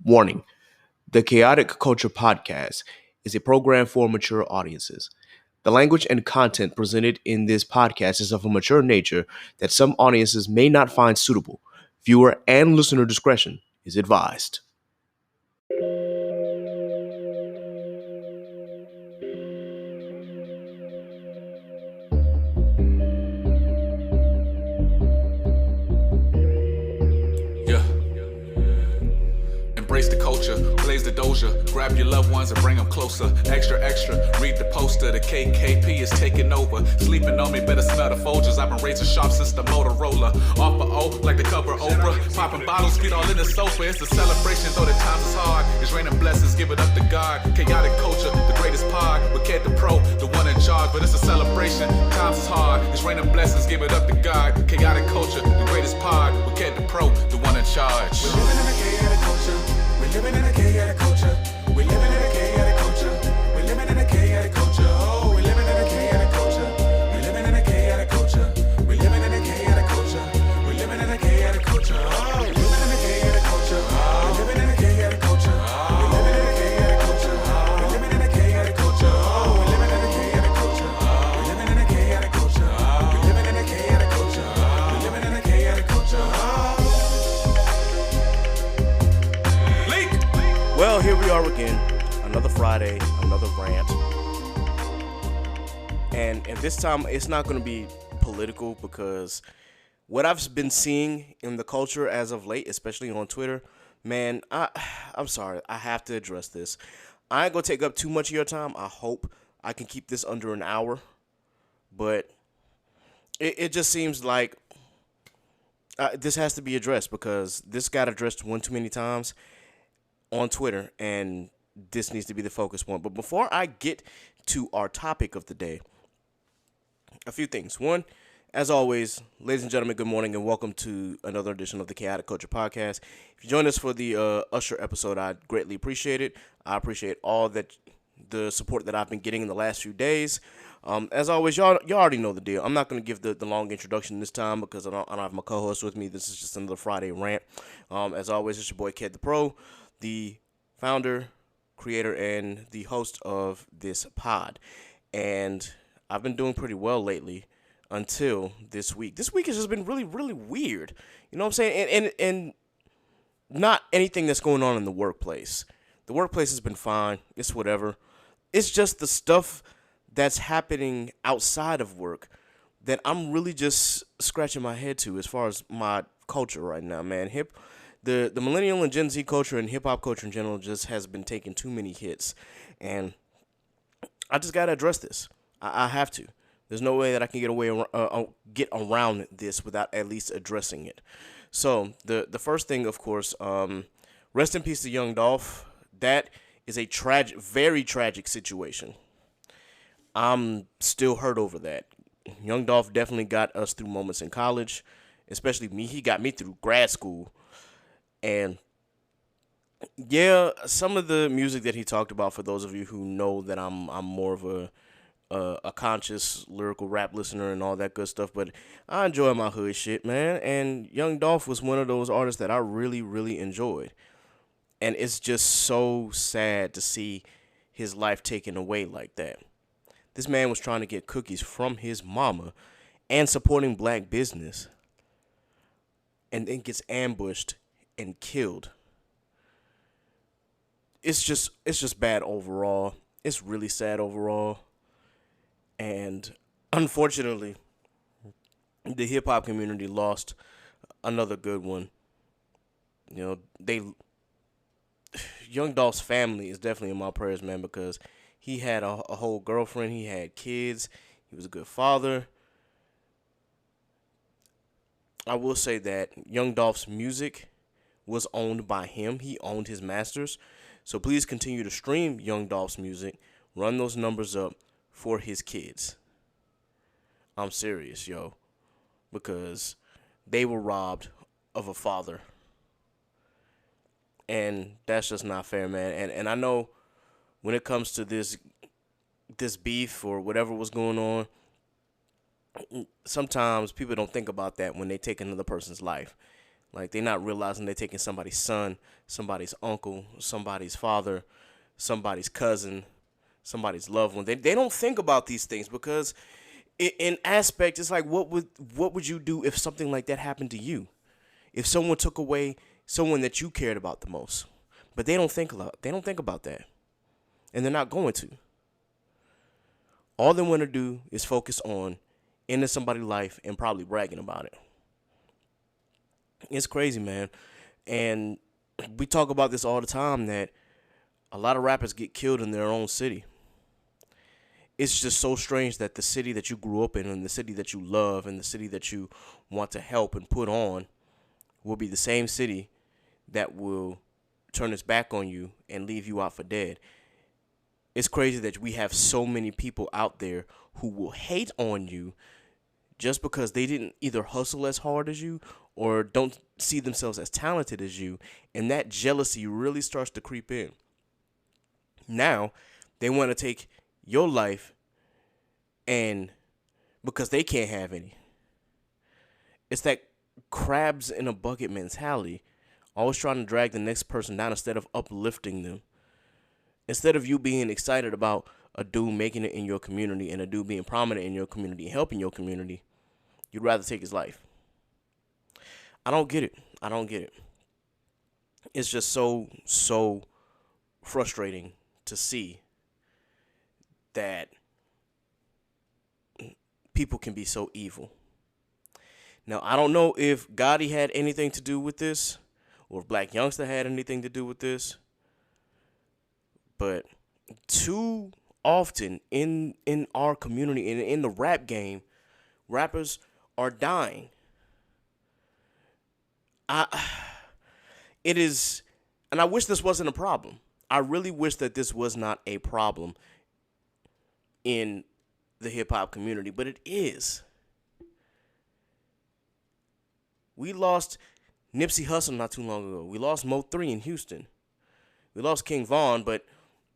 Warning: the Chaotic Culture Podcast is a program for mature audiences. The language and content presented in this podcast is of a mature nature that some audiences may not find suitable. Viewer and listener discretion is advised. Yeah. Embrace the culture, blaze the doja, grab your loved ones and bring them closer. Extra, extra, read the poster, the KKP is taking over. Sleeping on me, better smell the Folgers. I've been razor sharp since the Motorola. Off for O, like the cover Oprah. Popping bottles, feet all in the sofa. It's a celebration, though the times is hard. It's raining blessings, give it up to God. Chaotic culture, the greatest pod. With Ked the Pro, the one in charge, but it's a celebration. Times is hard. It's raining blessings, give it up to God. Chaotic culture, the greatest pod. With Ked the Pro, the one in charge. We're living in a chaotic culture. We're living in a chaotic culture. We're living in a chaotic culture. We're living in a chaotic culture. Oh, we're living in a chaotic culture. We're living in a chaotic culture. We're living in a chaotic culture. We're living in a chaotic culture. Oh, we're living in a chaotic culture. We're living in a chaotic culture. We're living in a chaotic culture. We're living in a chaotic culture. Oh, we're living in a chaotic culture. We're living in a chaotic culture. We're living in a chaotic culture. We're living in a chaotic culture. Well, here we are again. Another Friday, another rant. And this time, it's not going to be political because what I've been seeing in the culture as of late, especially on Twitter, man, I'm sorry. I have to address this. I ain't going to take up too much of your time. I hope I can keep this under an hour. But it just seems like this has to be addressed because this got addressed one too many times on Twitter, and this needs to be the focus point. But before I get to our topic of the day, a few things. One, as always, ladies and gentlemen, good morning and welcome to another edition of the Chaotic Culture Podcast. If you join us for the Usher episode, I greatly appreciate it. I appreciate all the support that I've been getting in the last few days. As always, y'all already know the deal. I'm not going to give the long introduction this time because I don't have my co-host with me. This is just another Friday rant. As always, it's your boy Ked the Pro, the founder, creator, and the host of this pod. And I've been doing pretty well lately until this week. This week has just been really, really weird. You know what I'm saying? And not anything that's going on in the workplace. The workplace has been fine. It's whatever. It's just the stuff that's happening outside of work that I'm really just scratching my head to as far as my culture right now, man. The millennial and Gen Z culture and hip-hop culture in general just has been taking too many hits. And I just got to address this. I have to. There's no way that I can get around this without at least addressing it. So, the first thing, of course, rest in peace to Young Dolph. That is a very tragic situation. I'm still hurt over that. Young Dolph definitely got us through moments in college, especially me. He got me through grad school. And yeah, some of the music that he talked about, for those of you who know that I'm more of a conscious lyrical rap listener and all that good stuff, but I enjoy my hood shit, man. And Young Dolph was one of those artists that I really, really enjoyed. And it's just so sad to see his life taken away like that. This man was trying to get cookies from his mama and supporting black business, and then gets ambushed and killed. It's just bad overall. It's really sad overall. And unfortunately, the hip hop community lost another good one. You know, Young Dolph's family is definitely in my prayers, man, because he had a whole girlfriend, he had kids, he was a good father. I will say that Young Dolph's music was owned by him. He owned his masters. So please continue to stream Young Dolph's music. Run those numbers up for his kids. I'm serious, yo. Because they were robbed of a father. And that's just not fair, man. And I know when it comes to this beef or whatever was going on, sometimes people don't think about that when they take another person's life. Like, they're not realizing they're taking somebody's son, somebody's uncle, somebody's father, somebody's cousin, somebody's loved one. They don't think about these things because in aspect, it's like, what would you do if something like that happened to you? If someone took away someone that you cared about the most? But they don't think about that. And they're not going to. All they want to do is focus on ending somebody's life and probably bragging about it. It's crazy, man. And we talk about this all the time, that a lot of rappers get killed in their own city. It's just so strange that the city that you grew up in and the city that you love and the city that you want to help and put on will be the same city that will turn its back on you and leave you out for dead. It's crazy that we have so many people out there who will hate on you just because they didn't either hustle as hard as you or don't see themselves as talented as you, and that jealousy really starts to creep in. Now, they want to take your life, and because they can't have any. It's that crabs in a bucket mentality, always trying to drag the next person down instead of uplifting them. Instead of you being excited about a dude making it in your community and a dude being prominent in your community and helping your community, you'd rather take his life. I don't get it. It's just so frustrating to see that people can be so evil. Now, I don't know if Gotti had anything to do with this or if Black Youngster had anything to do with this, but too often in our community and in the rap game, rappers are dying. It is, and I wish this wasn't a problem. I really wish that this was not a problem in the hip-hop community, but it is. We lost Nipsey Hussle not too long ago. We lost Mo 3 in Houston. We lost King Von, but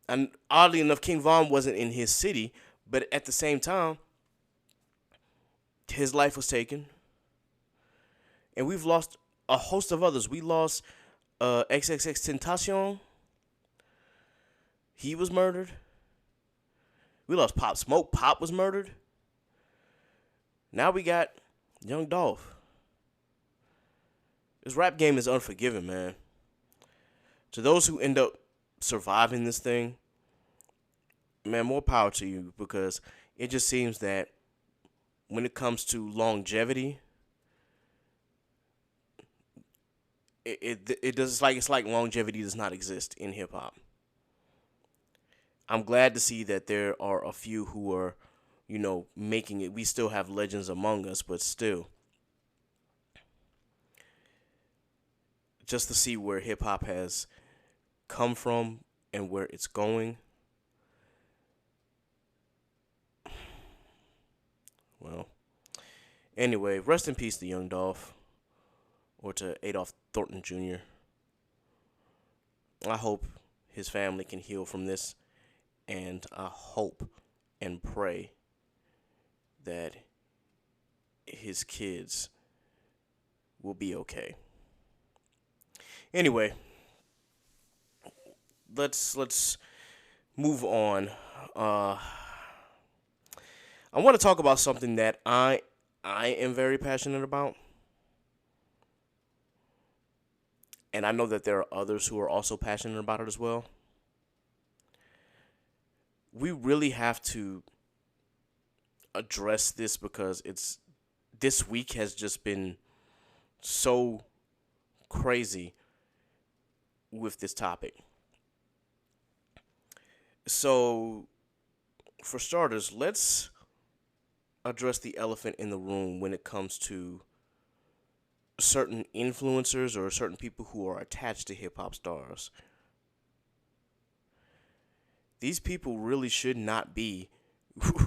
and oddly enough, King Von wasn't in his city, but at the same time, his life was taken. And we've lost a host of others. We lost XXXTentacion. He was murdered. We lost Pop Smoke. Pop was murdered. Now we got Young Dolph. This rap game is unforgiving, man. To those who end up surviving this thing, man, more power to you, because it just seems that when it comes to longevity, it does, it's like longevity does not exist in hip hop. I'm glad to see that there are a few who are, making it. We still have legends among us, but still, just to see where hip hop has come from and where it's going. Well, anyway, rest in peace to Young Dolph, or to Adolph Thornton Jr. I hope his family can heal from this, and I hope and pray that his kids will be okay. Anyway, let's move on. I want to talk about something that I am very passionate about. And I know that there are others who are also passionate about it as well. We really have to address this because this week has just been so crazy with this topic. So, for starters, let's address the elephant in the room when it comes to certain influencers or certain people who are attached to hip-hop stars. These people really should not be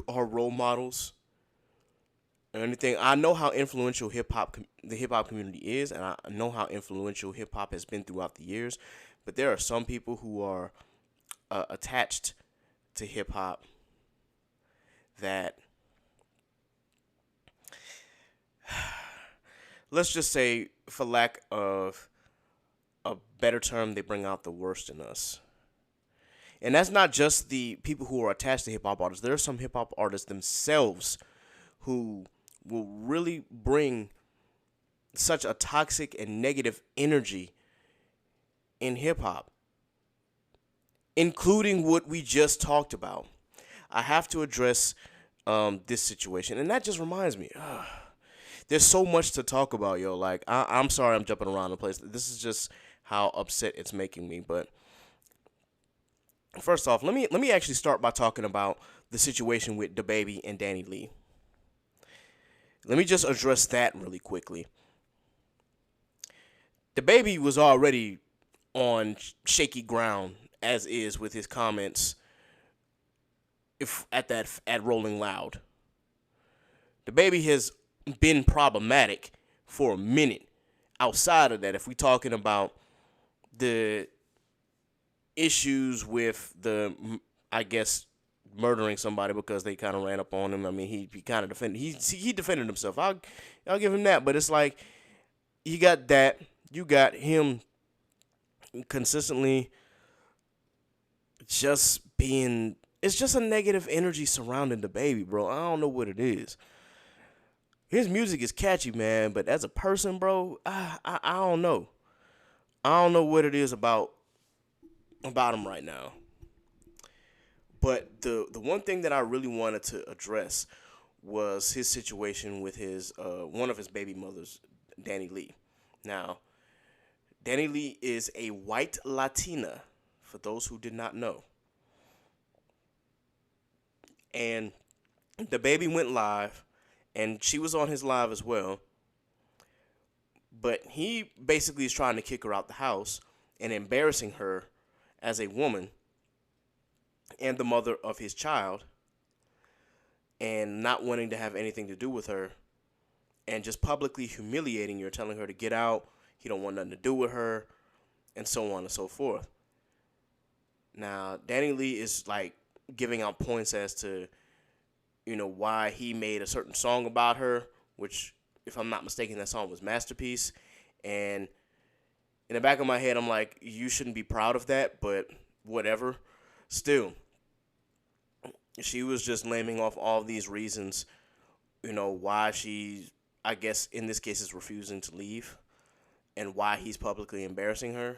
our role models or anything. I know how influential the hip-hop community is, and I know how influential hip-hop has been throughout the years, but there are some people who are attached to hip-hop that, let's just say, for lack of a better term, they bring out the worst in us. And that's not just the people who are attached to hip hop artists. There are some hip hop artists themselves who will really bring such a toxic and negative energy in hip hop, including what we just talked about. I have to address this situation, and that just reminds me. There's so much to talk about, yo. Like, I'm sorry I'm jumping around the place. This is just how upset it's making me. But first off, let me actually start by talking about the situation with DaBaby and Dani Leigh. Let me just address that really quickly. DaBaby was already on shaky ground as is with his comments at Rolling Loud. DaBaby has been problematic for a minute. Outside of that, if we're talking about the issues with the, I guess, murdering somebody because they kind of ran up on him. I mean, he kind of defended. He defended himself. I'll give him that. But it's like, you got that. You got him consistently just being. It's just a negative energy surrounding DaBaby, bro. I don't know what it is. His music is catchy, man, but as a person, bro, I don't know. I don't know what it is about him right now. But the one thing that I really wanted to address was his situation with his one of his baby mothers, Dani Leigh. Now, Dani Leigh is a white Latina, for those who did not know. And DaBaby went live, and she was on his live as well. But he basically is trying to kick her out the house and embarrassing her as a woman and the mother of his child, and not wanting to have anything to do with her, and just publicly humiliating her, telling her to get out. He don't want nothing to do with her, and so on and so forth. Now, Dani Leigh is like giving out points as to, why he made a certain song about her, which, if I'm not mistaken, that song was Masterpiece. And in the back of my head, I'm like, you shouldn't be proud of that, but whatever. Still, she was just naming off all these reasons, why she, I guess, in this case, is refusing to leave, and why he's publicly embarrassing her.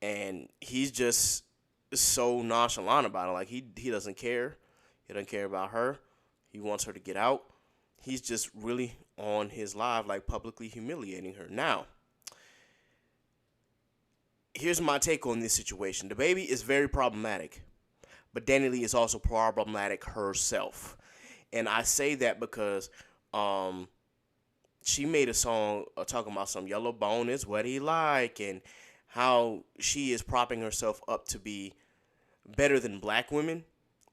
And he's just so nonchalant about it. Like, he doesn't care. He doesn't care about her. He wants her to get out. He's just really on his live, like, publicly humiliating her. Now, here's my take on this situation. DaBaby is very problematic, but Dani Leigh is also problematic herself. And I say that because she made a song talking about some yellow bone is what he like, and how she is propping herself up to be better than black women,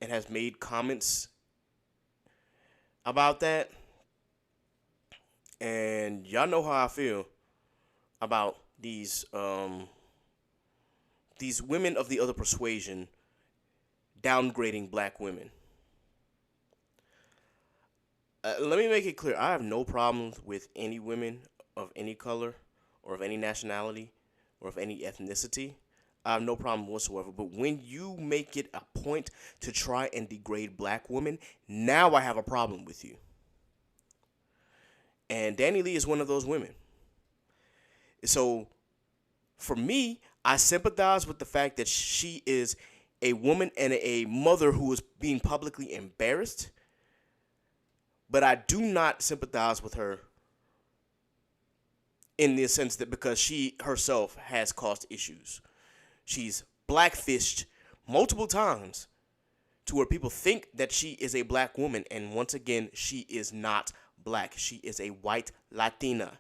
and has made comments about that. And y'all know how I feel about these women of the other persuasion downgrading black women. Let me make it clear. I have no problems with any women of any color or of any nationality or of any ethnicity. I have no problem whatsoever. But when you make it a point to try and degrade black women, now I have a problem with you. And Dani Leigh is one of those women. So, for me, I sympathize with the fact that she is a woman and a mother who is being publicly embarrassed. But I do not sympathize with her in the sense that because she herself has caused issues. She's blackfished multiple times to where people think that she is a black woman. And once again, she is not black. She is a white Latina.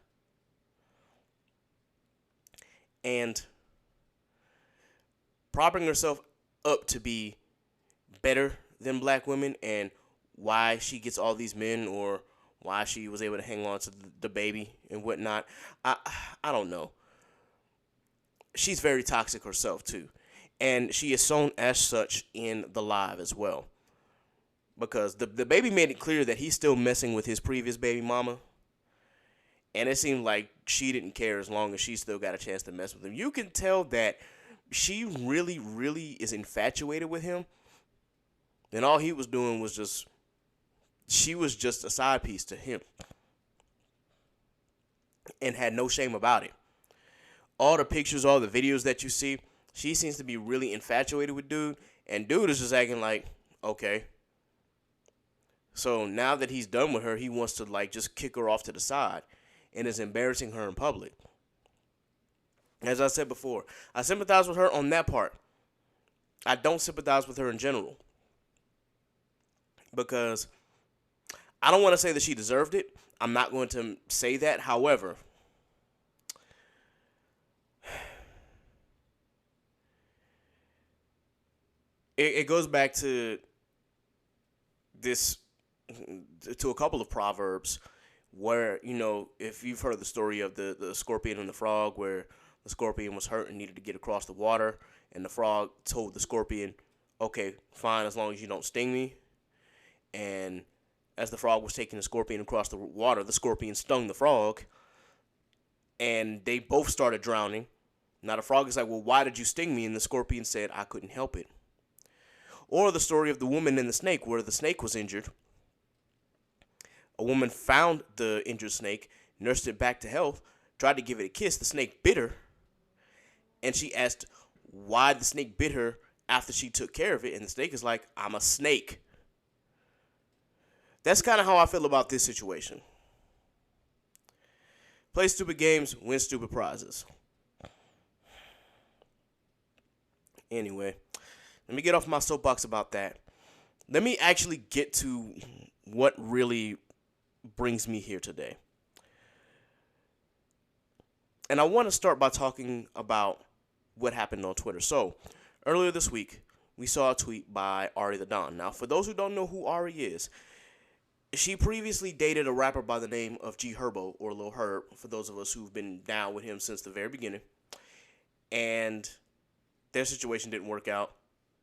And propping herself up to be better than black women, and why she gets all these men, or why she was able to hang on to DaBaby and whatnot, I don't know. She's very toxic herself too, and she is shown as such in the live as well, because the DaBaby made it clear that he's still messing with his previous baby mama, And it seemed like she didn't care as long as she still got a chance to mess with him. You can tell that she really, really is infatuated with him. And all he was doing was she was just a side piece to him. And had no shame about it. All the pictures, all the videos that you see, she seems to be really infatuated with dude. And dude is just acting like, okay. So now that he's done with her, he wants to like just kick her off to the side. And is embarrassing her in public. As I said before, I sympathize with her on that part. I don't sympathize with her in general. Because I don't want to say that she deserved it. I'm not going to say that. However, it goes back to a couple of proverbs where, you know, if you've heard the story of the scorpion and the frog, where the scorpion was hurt and needed to get across the water, and the frog told the scorpion, okay, fine, as long as you don't sting me. And as the frog was taking the scorpion across the water, the scorpion stung the frog, and they both started drowning. Now the frog is like, well, why did you sting me? And the scorpion said, I couldn't help it. Or the story of the woman and the snake, where the snake was injured. A woman found the injured snake, nursed it back to health, tried to give it a kiss. The snake bit her, and she asked why the snake bit her after she took care of it. And the snake is like, I'm a snake. That's kind of how I feel about this situation. Play stupid games, win stupid prizes. Anyway, let me get off my soapbox about that. Let me actually get to what really brings me here today. And I want to start by talking about what happened on Twitter. So, earlier this week, we saw a tweet by Ari the Don. Now, for those who don't know who Ari is, she previously dated a rapper by the name of G Herbo, or Lil Herb, for those of us who've been down with him since the very beginning. And their situation didn't work out.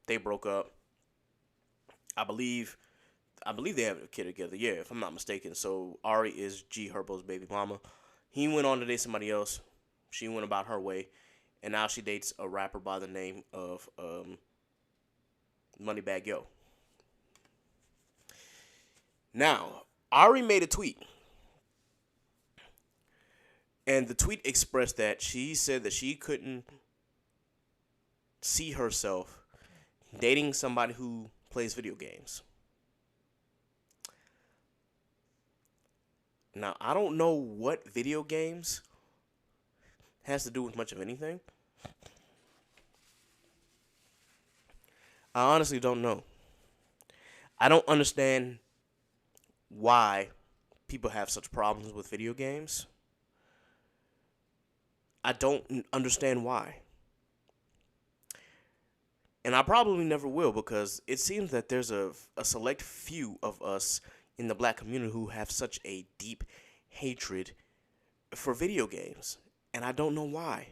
They broke up. I believe they have a kid together, yeah, if I'm not mistaken. So Ari is G Herbo's baby mama. He went on to date somebody else. She went about her way. And now she dates a rapper by the name of Moneybagg Yo. Now, Ari made a tweet. And the tweet expressed that she said that she couldn't see herself dating somebody who plays video games. Now, I don't know what video games has to do with much of anything. I honestly don't know. I don't understand why people have such problems with video games. I don't understand why. And I probably never will, because it seems that there's a select few of us in the black community who have such a deep hatred for video games. And I don't know why.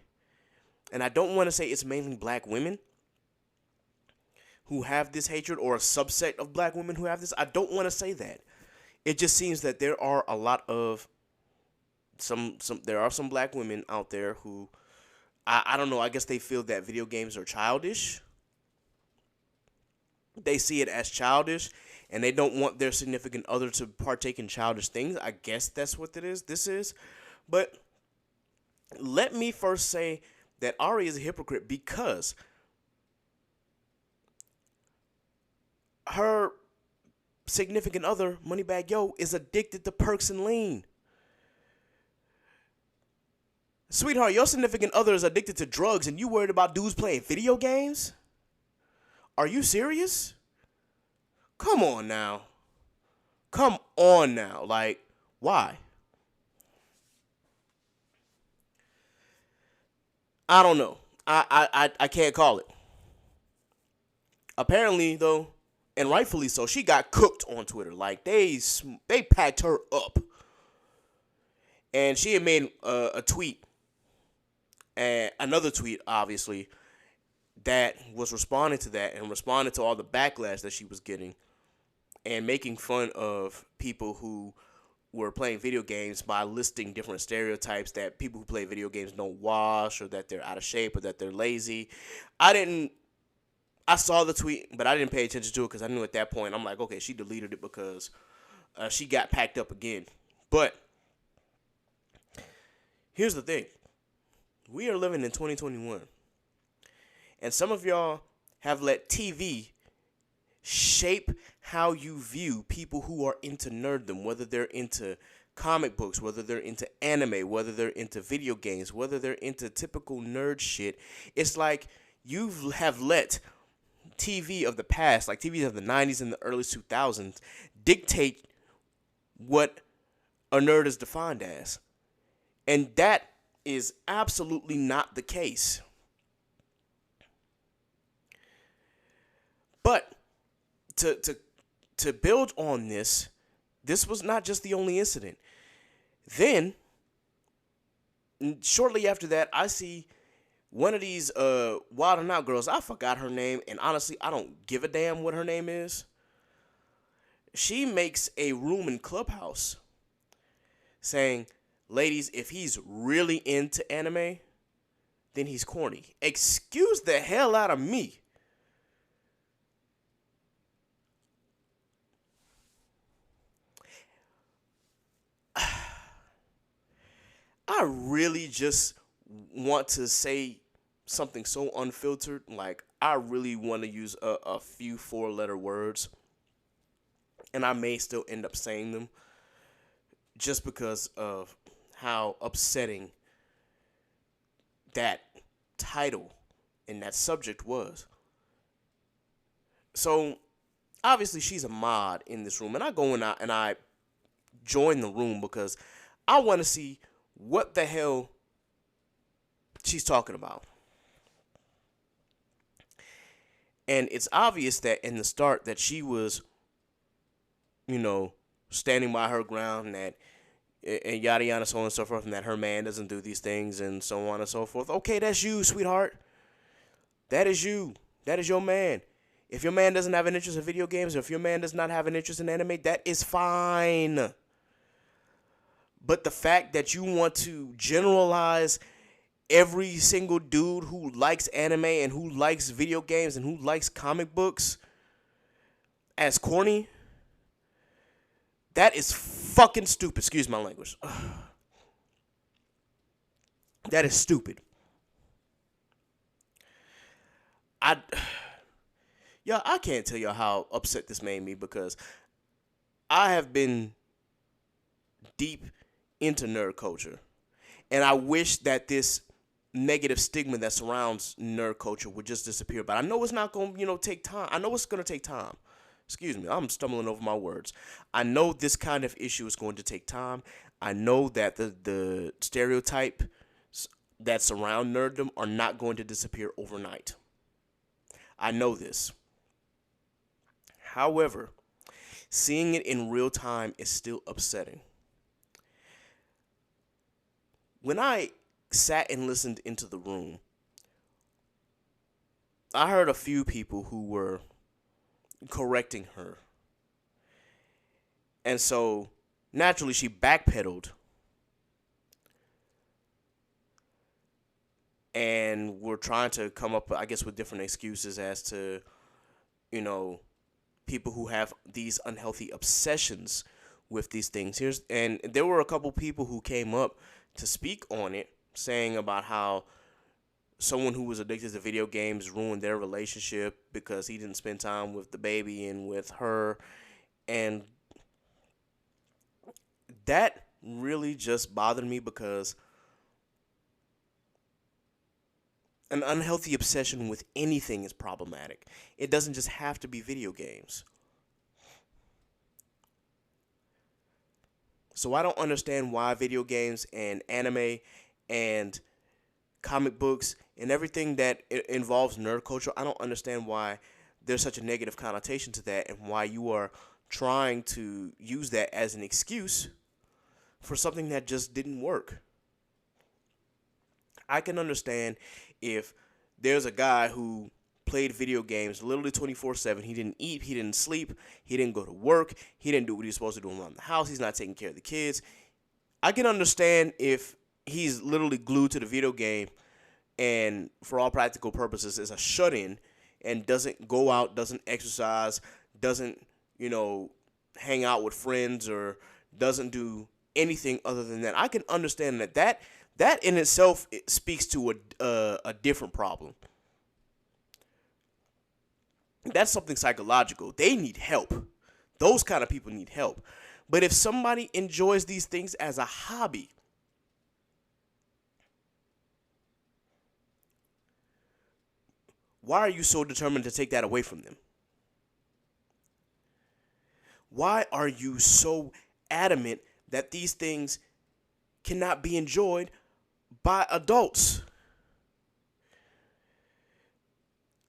And I don't want to say it's mainly black women who have this hatred, or a subset of black women who have this. I don't want to say that. It just seems that there are a lot of there are some black women out there who, I don't know, I guess they feel that video games are childish. They see it as childish, and they don't want their significant other to partake in childish things. I guess that's what this is. But let me first say that Ari is a hypocrite, because her significant other, Moneybagg Yo, is addicted to perks and lean. Sweetheart, your significant other is addicted to drugs, and you worried about dudes playing video games? Are you serious? Come on now. Come on now. Like, why? I don't know. I can't call it. Apparently, though, and rightfully so, she got cooked on Twitter. Like, they packed her up. And she had made a tweet, and another tweet, obviously, that was responding to that, and responded to all the backlash that she was getting, and making fun of people who were playing video games by listing different stereotypes that people who play video games don't wash, or that they're out of shape, or that they're lazy. I saw the tweet, but I didn't pay attention to it because I knew at that point, I'm like, okay, she deleted it because she got packed up again. But here's the thing. We are living in 2021. And some of y'all have let TV shape how you view people who are into nerddom, whether they're into comic books, whether they're into anime, whether they're into video games, whether they're into typical nerd shit. It's like you have let TV of the past, like TV of the 90s and the early 2000s, dictate what a nerd is defined as. And that is absolutely not the case. But to build on this was not just the only incident. Then, shortly after that, I see one of these Wild 'N Out girls. I forgot her name, and honestly, I don't give a damn what her name is. She makes a room in Clubhouse saying, ladies, if he's really into anime, then he's corny. Excuse the hell out of me. I really just want to say something so unfiltered. Like, I really want to use a few 4-letter words, and I may still end up saying them just because of how upsetting that title and that subject was. So, obviously, she's a mod in this room, and I go in and I join the room because I want to see what the hell she's talking about. And it's obvious that in the start that she was, standing by her ground, and that and yada yada, so on and so forth, and that her man doesn't do these things and so on and so forth. Okay, that's you, sweetheart. That is you. That is your man. If your man doesn't have an interest in video games, or if your man does not have an interest in anime, that is fine. But the fact that you want to generalize every single dude who likes anime and who likes video games and who likes comic books as corny, that is fucking stupid. Excuse my language. That is stupid. I can't tell you how upset this made me, because I have been deep into nerd culture, and I wish that this negative stigma that surrounds nerd culture would just disappear. But I know it's not going to, take time. I know it's going to take time. Excuse me, I'm stumbling over my words. I know this kind of issue is going to take time. I know that the stereotypes that surround nerddom are not going to disappear overnight. I know this. However, seeing it in real time is still upsetting. When I sat and listened into the room, I heard a few people who were correcting her. And so, naturally, she backpedaled and we're trying to come up, I guess, with different excuses as to, people who have these unhealthy obsessions with these things. And there were a couple people who came up to speak on it, saying about how someone who was addicted to video games ruined their relationship because he didn't spend time with DaBaby and with her. And that really just bothered me, because an unhealthy obsession with anything is problematic. It doesn't just have to be video games. So I don't understand why video games and anime and comic books and everything that involves nerd culture, I don't understand why there's such a negative connotation to that, and why you are trying to use that as an excuse for something that just didn't work. I can understand if there's a guy who played video games literally 24/7. He didn't eat, he didn't sleep, he didn't go to work, he didn't do what he was supposed to do around the house. He's not taking care of the kids. I can understand if he's literally glued to the video game and for all practical purposes is a shut-in and doesn't go out, doesn't exercise, doesn't, hang out with friends or doesn't do anything other than that. I can understand that in itself speaks to a different problem. That's something psychological. They need help. Those kind of people need help. But if somebody enjoys these things as a hobby, why are you so determined to take that away from them? Why are you so adamant that these things cannot be enjoyed by adults?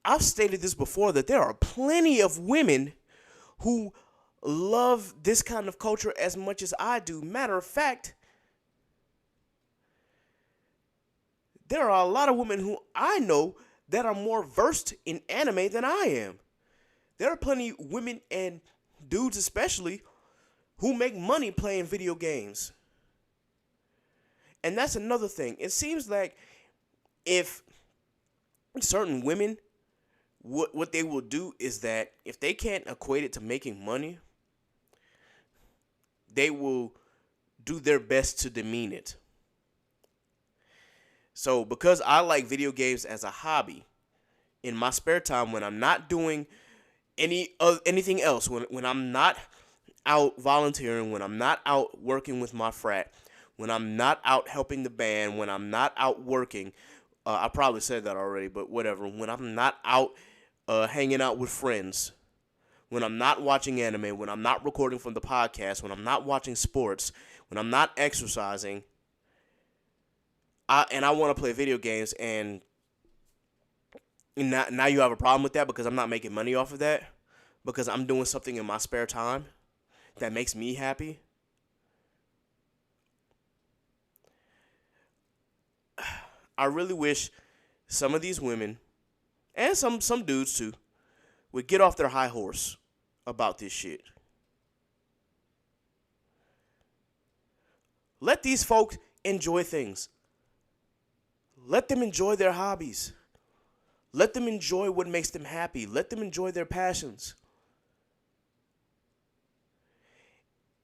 I've stated this before that there are plenty of women who love this kind of culture as much as I do. Matter of fact, there are a lot of women who I know that are more versed in anime than I am. There are plenty of women and dudes especially who make money playing video games. And that's another thing. It seems like if certain women, what they will do is that if they can't equate it to making money, they will do their best to demean it. So because I like video games as a hobby, in my spare time when I'm not doing anything else, when I'm not out volunteering, when I'm not out working with my frat, when I'm not out helping the band, when I'm not out working, I probably said that already, but whatever. When I'm not out hanging out with friends, when I'm not watching anime, when I'm not recording from the podcast, when I'm not watching sports, when I'm not exercising, I want to play video games, and now you have a problem with that because I'm not making money off of that, because I'm doing something in my spare time that makes me happy. I really wish some of these women, and some dudes too, would get off their high horse about this shit. Let these folks enjoy things. Let them enjoy their hobbies. Let them enjoy what makes them happy. Let them enjoy their passions.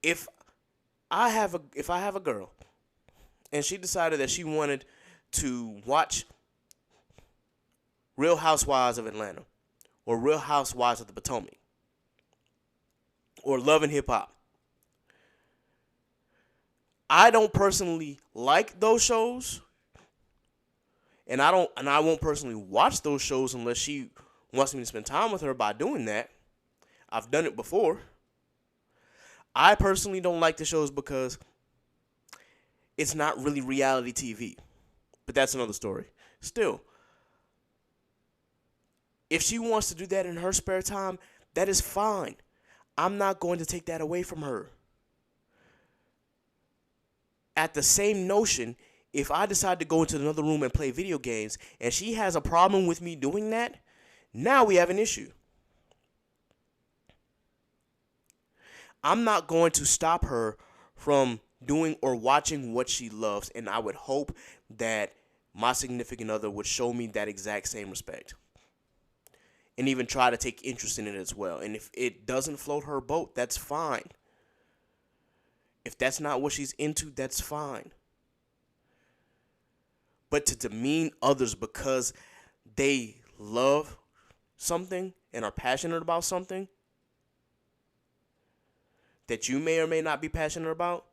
If I have a girl and she decided that she wanted to watch Real Housewives of Atlanta or Real Housewives of the Potomac or Love and Hip Hop, I don't personally like those shows, and I won't personally watch those shows unless she wants me to spend time with her by doing that. I've done it before. I personally don't like the shows because it's not really reality TV. But that's another story. Still, if she wants to do that in her spare time, that is fine. I'm not going to take that away from her. At the same notion, if I decide to go into another room and play video games and she has a problem with me doing that, now we have an issue. I'm not going to stop her from doing or watching what she loves, and I would hope that my significant other would show me that exact same respect and even try to take interest in it as well. And if it doesn't float her boat, that's fine. If that's not what she's into, that's fine. But to demean others because they love something and are passionate about something that you may or may not be passionate about,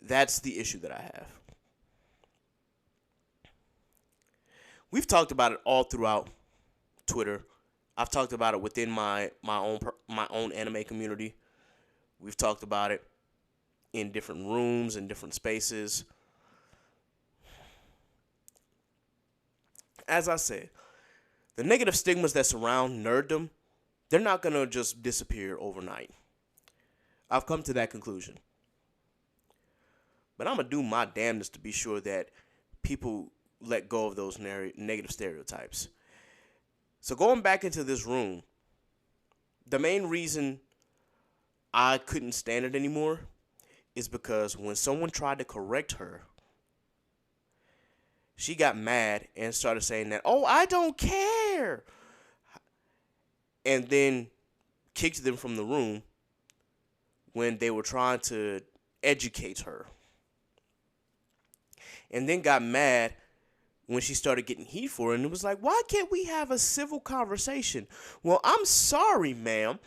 that's the issue that I have. We've talked about it all throughout Twitter. I've talked about it within my own anime community. We've talked about it in different rooms and different spaces. As I said, the negative stigmas that surround nerddom, they're not going to just disappear overnight. I've come to that conclusion. But I'm going to do my damnedest to be sure that people let go of those negative stereotypes. So going back into this room, the main reason I couldn't stand it anymore is because when someone tried to correct her, she got mad and started saying that, oh, I don't care. And then kicked them from the room when they were trying to educate her. And then got mad when she started getting heat for it. And it was like, why can't we have a civil conversation? Well, I'm sorry, ma'am.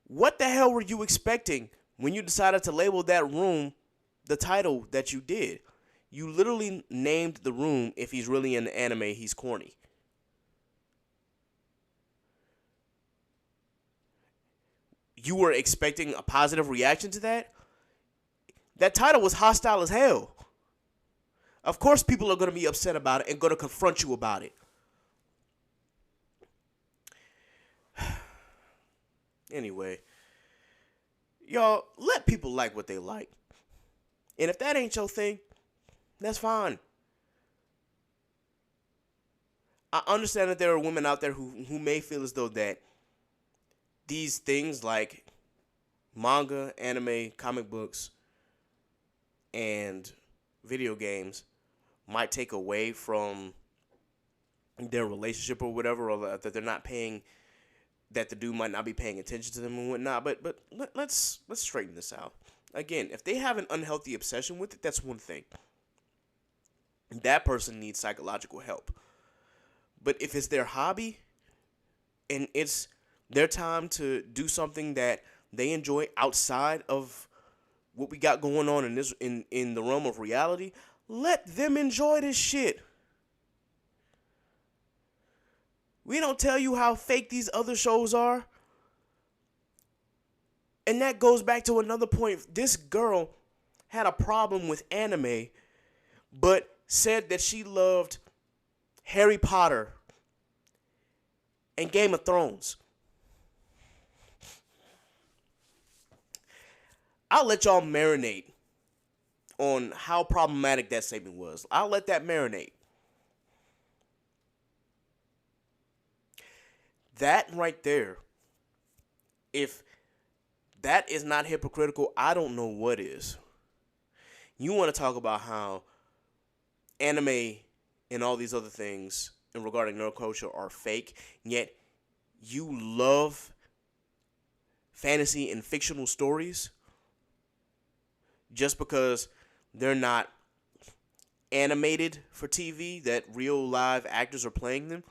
What the hell were you expecting when you decided to label that room the title that you did? You literally named the room, if he's really in the anime, he's corny. You were expecting a positive reaction to that? That title was hostile as hell. Of course people are going to be upset about it and going to confront you about it. Anyway, y'all, let people like what they like. And if that ain't your thing, that's fine. I understand that there are women out there who may feel as though that these things like manga, anime, comic books, and video games might take away from their relationship or whatever, or that they're not paying, that the dude might not be paying attention to them and whatnot. But let's straighten this out. Again, if they have an unhealthy obsession with it, that's one thing. That person needs psychological help. But if it's their hobby and it's their time to do something that they enjoy outside of what we got going on in this in the realm of reality, let them enjoy this shit. We don't tell you how fake these other shows are. And that goes back to another point. This girl had a problem with anime, but said that she loved Harry Potter and Game of Thrones. I'll let y'all marinate on how problematic that statement was. I'll let that marinate. That right there, if that is not hypocritical, I don't know what is. You want to talk about how anime and all these other things in regarding nerd culture are fake, yet you love fantasy and fictional stories just because they're not animated for TV, that real live actors are playing them.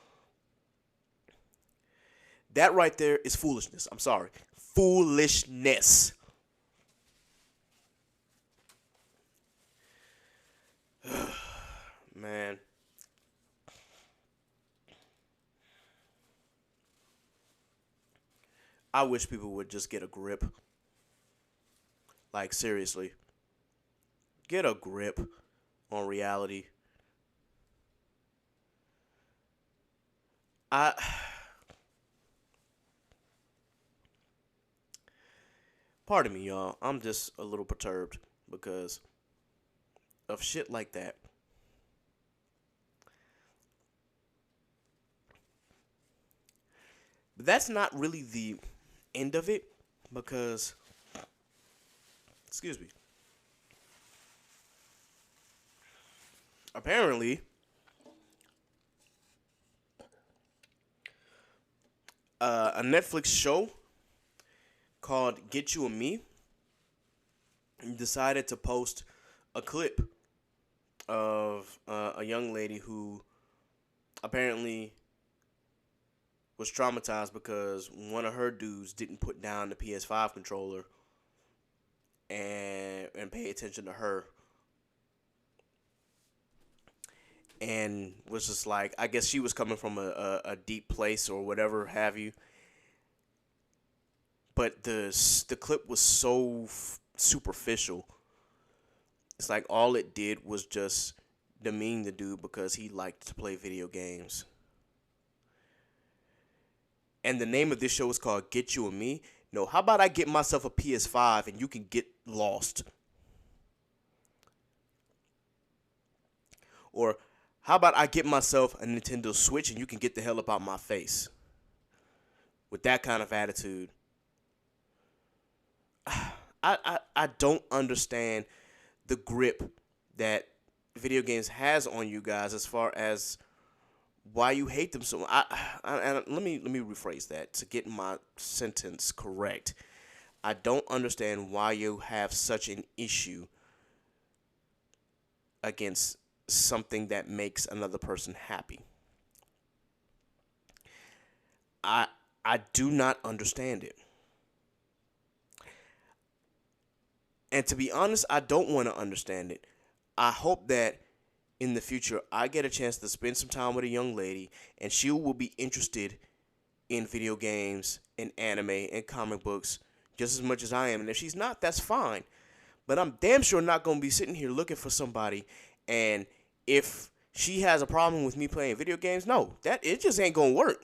That right there is foolishness. I'm sorry. Foolishness. Man. I wish people would just get a grip. Like, seriously. Get a grip on reality. Pardon me, y'all. I'm just a little perturbed because of shit like that. But that's not really the end of it because, excuse me, apparently a Netflix show called Get You and Me decided to post a clip of a young lady who apparently was traumatized because one of her dudes didn't put down the PS5 controller and pay attention to her. And was just like, I guess she was coming from a deep place or whatever have you. But the clip was so superficial. It's like all it did was just demean the dude because he liked to play video games. And the name of this show is called Get You and Me. No, how about I get myself a PS5 and you can get lost? Or How about I get myself a Nintendo Switch and you can get the hell up out my face? With that kind of attitude. I don't understand the grip that video games has on you guys as far as why you hate them so much. Let me rephrase that to get my sentence correct. I don't understand why you have such an issue against something that makes another person happy. I do not understand it. And to be honest, I don't want to understand it. I hope that in the future I get a chance to spend some time with a young lady and she will be interested in video games and anime and comic books just as much as I am. And if she's not, that's fine. But I'm damn sure not going to be sitting here looking for somebody, and if she has a problem with me playing video games, no, that it just ain't going to work.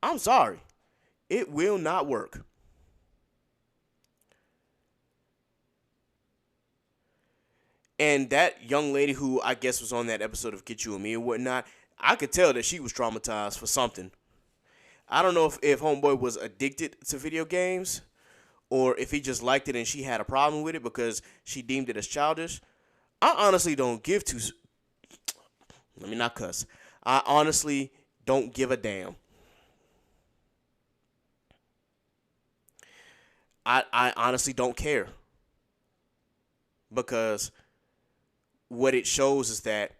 I'm sorry. It will not work. And that young lady who I guess was on that episode of Get You and Me or whatnot, I could tell that she was traumatized for something. I don't know if Homeboy was addicted to video games or if he just liked it and she had a problem with it because she deemed it as childish. I honestly don't give two... Let me not cuss. I honestly don't give a damn. I honestly don't care. Because what it shows is that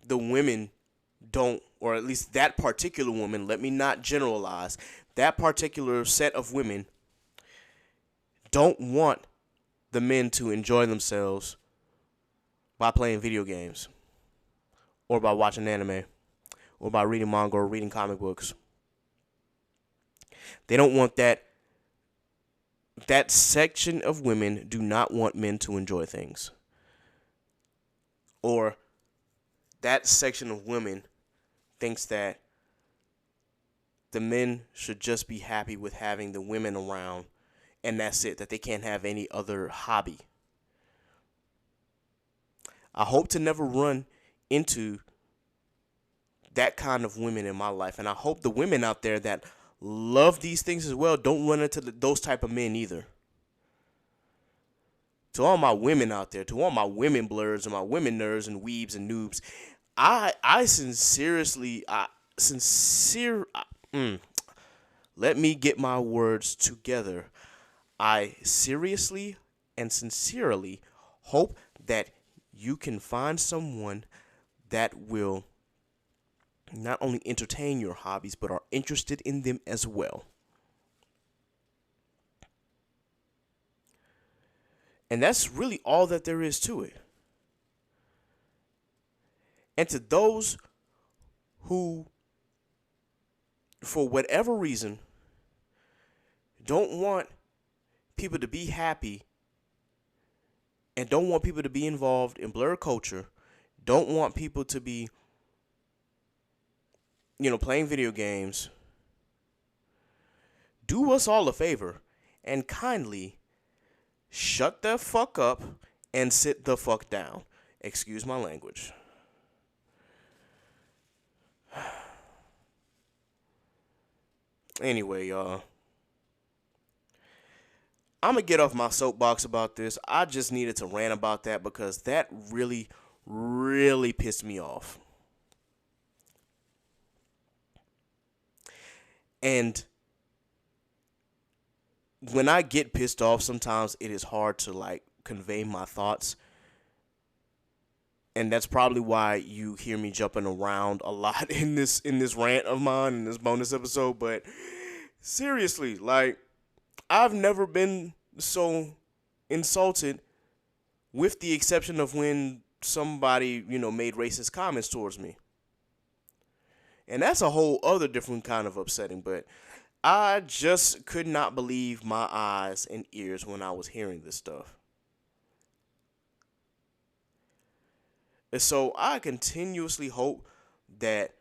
the women don't, or at least that particular woman, let me not generalize, that particular set of women don't want the men to enjoy themselves by playing video games or by watching anime or by reading manga or reading comic books. They don't want that. That section of women do not want men to enjoy things. Or that section of women thinks that the men should just be happy with having the women around and that's it, that they can't have any other hobby. I hope to never run into that kind of women in my life, and I hope the women out there that love these things as well don't run into those type of men either. To all my women out there, to all my women blurs and my women nerds and weebs and noobs, let me get my words together. I seriously and sincerely hope that you can find someone that will not only entertain your hobbies, but are interested in them as well. And that's really all that there is to it. And to those who, for whatever reason, don't want people to be happy and don't want people to be involved in blur culture, don't want people to be, playing video games, do us all a favor and kindly shut the fuck up and sit the fuck down. Excuse my language. Anyway, y'all, I'm going to get off my soapbox about this. I just needed to rant about that because that really, really pissed me off. And when I get pissed off, sometimes it is hard to convey my thoughts. And that's probably why you hear me jumping around a lot in this rant of mine, in this bonus episode. But seriously, I've never been so insulted, with the exception of when somebody, made racist comments towards me. And that's a whole other different kind of upsetting, but I just could not believe my eyes and ears when I was hearing this stuff. And so I continuously hope that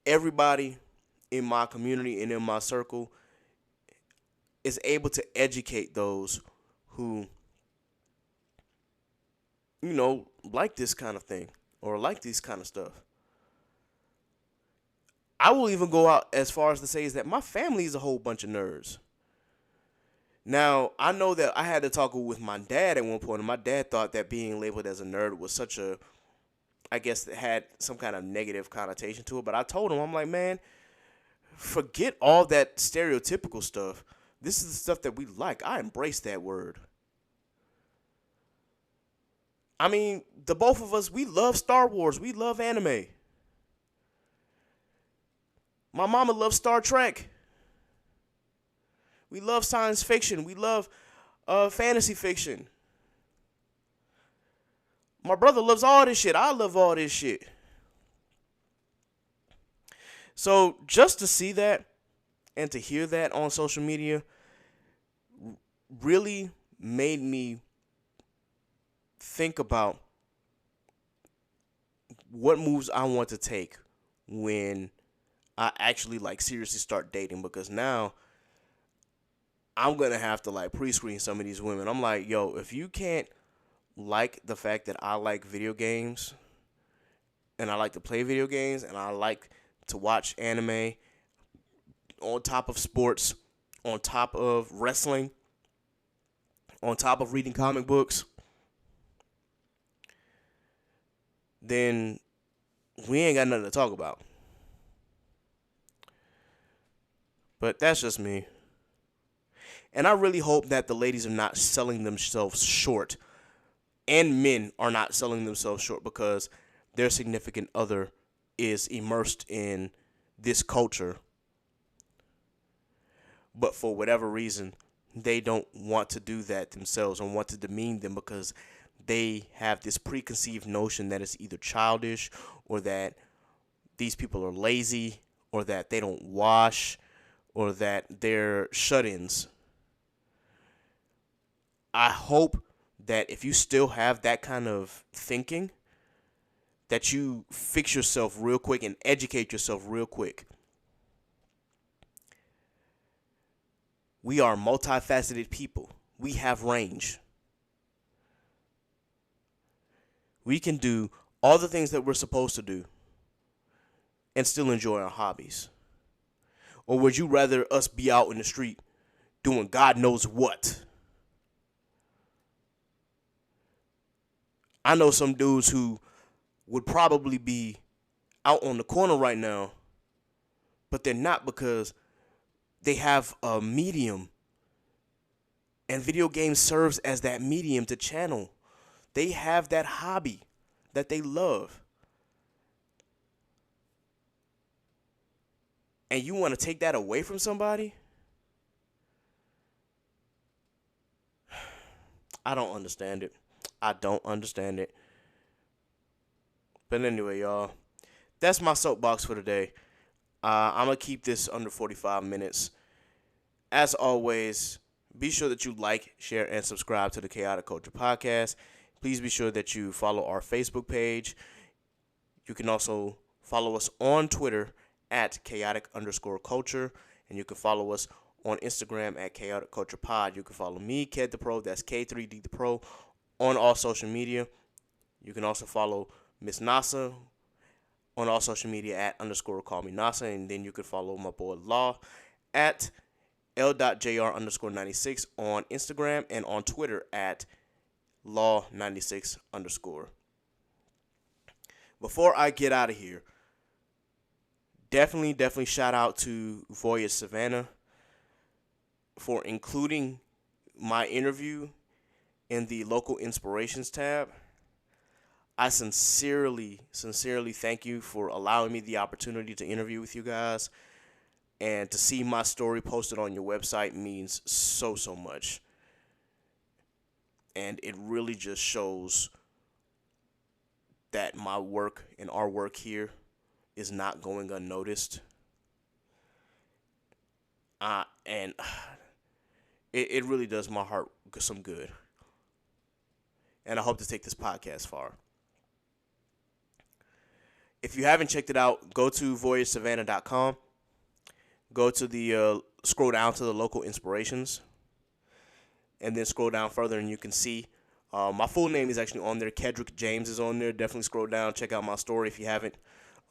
everybody in my community and in my circle is able to educate those who like this kind of thing or like this kind of stuff. I will even go out as far as to say is that my family is a whole bunch of nerds. Now, I know that I had to talk with my dad at one point, and my dad thought that being labeled as a nerd was such a, I guess, it had some kind of negative connotation to it. But I told him, I'm like, man, forget all that stereotypical stuff. This is the stuff that we like. I embrace that word. I mean, the both of us, we love Star Wars. We love anime. My mama loves Star Trek. We love science fiction. We love fantasy fiction. My brother loves all this shit. I love all this shit. So just to see that and to hear that on social media really made me think about what moves I want to take when I actually seriously start dating, because now I'm going to have to pre-screen some of these women. I'm like, yo, if you can't like the fact that I like video games and I like to play video games and I like to watch anime on top of sports, on top of wrestling, on top of reading comic books, then we ain't got nothing to talk about. But that's just me. And I really hope that the ladies are not selling themselves short, and men are not selling themselves short because their significant other is immersed in this culture. But for whatever reason, they don't want to do that themselves or want to demean them because they have this preconceived notion that it's either childish or that these people are lazy or that they don't wash or that they're shut-ins. I hope that if you still have that kind of thinking, that you fix yourself real quick and educate yourself real quick. We are multifaceted people. We have range. We can do all the things that we're supposed to do and still enjoy our hobbies. Or would you rather us be out in the street doing God knows what? I know some dudes who would probably be out on the corner right now, but they're not because they have a medium, and video games serves as that medium to channel. They have that hobby that they love. And you want to take that away from somebody? I don't understand it. I don't understand it. But anyway, y'all, that's my soapbox for today. I'm going to keep this under 45 minutes. As always, be sure that you like, share, and subscribe to the Chaotic Culture Podcast. Please be sure that you follow our Facebook page. You can also follow us on Twitter at chaotic_culture. And you can follow us on Instagram at Chaotic Culture Pod. You can follow me, Ked the Pro, that's K3D the Pro, on all social media. You can also follow Miss Nasa on all social media at _callmenasa. And then you can follow my boy Law at L.JR_96 on Instagram and on Twitter at Law96_. Before I get out of here, definitely shout out to Voyage Savannah for including my interview in the local inspirations tab. I sincerely thank you for allowing me the opportunity to interview with you guys, and to see my story posted on your website means so much. And it really just shows that my work and our work here is not going unnoticed. And it really does my heart some good. And I hope to take this podcast far. If you haven't checked it out, go to voyagesavannah.com. Go to the, scroll down to the local inspirations. And then scroll down further and you can see My full name is actually on there. Kedrick James is on there. Definitely scroll down, check out my story if you haven't.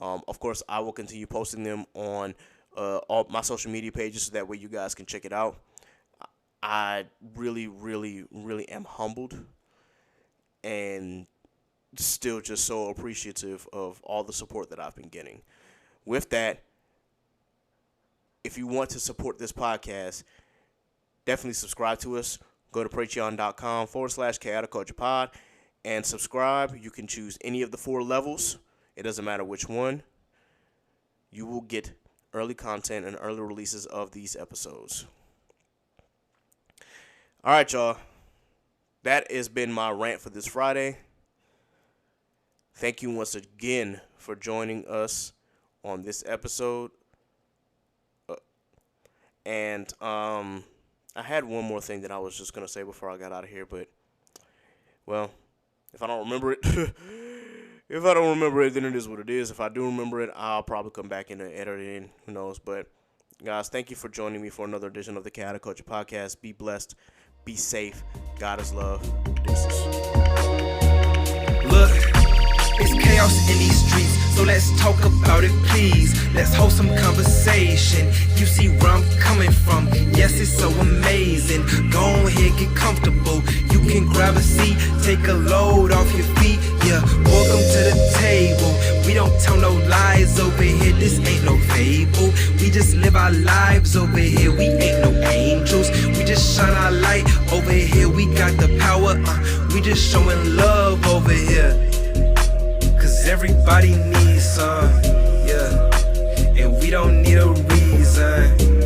Of course, I will continue posting them on all my social media pages so that way you guys can check it out. I really, really, really am humbled and still just so appreciative of all the support that I've been getting. With that, if you want to support this podcast, definitely subscribe to us. Go to patreon.com/chaoticculturepod and subscribe. You can choose any of the 4 levels. It doesn't matter which one. You will get early content and early releases of these episodes. All right, y'all. That has been my rant for this Friday. Thank you once again for joining us on this episode. And I had one more thing that I was just going to say before I got out of here, but, well, if I don't remember it, then it is what it is. If I do remember it, I'll probably come back in and edit it in. Who knows? But, guys, thank you for joining me for another edition of the Chaotic Culture Podcast. Be blessed. Be safe. God is love. Deuces. Look, it's chaos in these streets, so let's talk about it, please. Let's hold some conversation. You see where I'm coming from. Yes, it's so amazing. Go ahead, get comfortable. You can grab a seat, take a load off your feet. Yeah, welcome to the table. We don't tell no lies over here. This ain't no fable. We just live our lives over here. We ain't no angels. We just shine our light over here. We got the power. We just showing love over here. Everybody needs some, yeah, and we don't need a reason.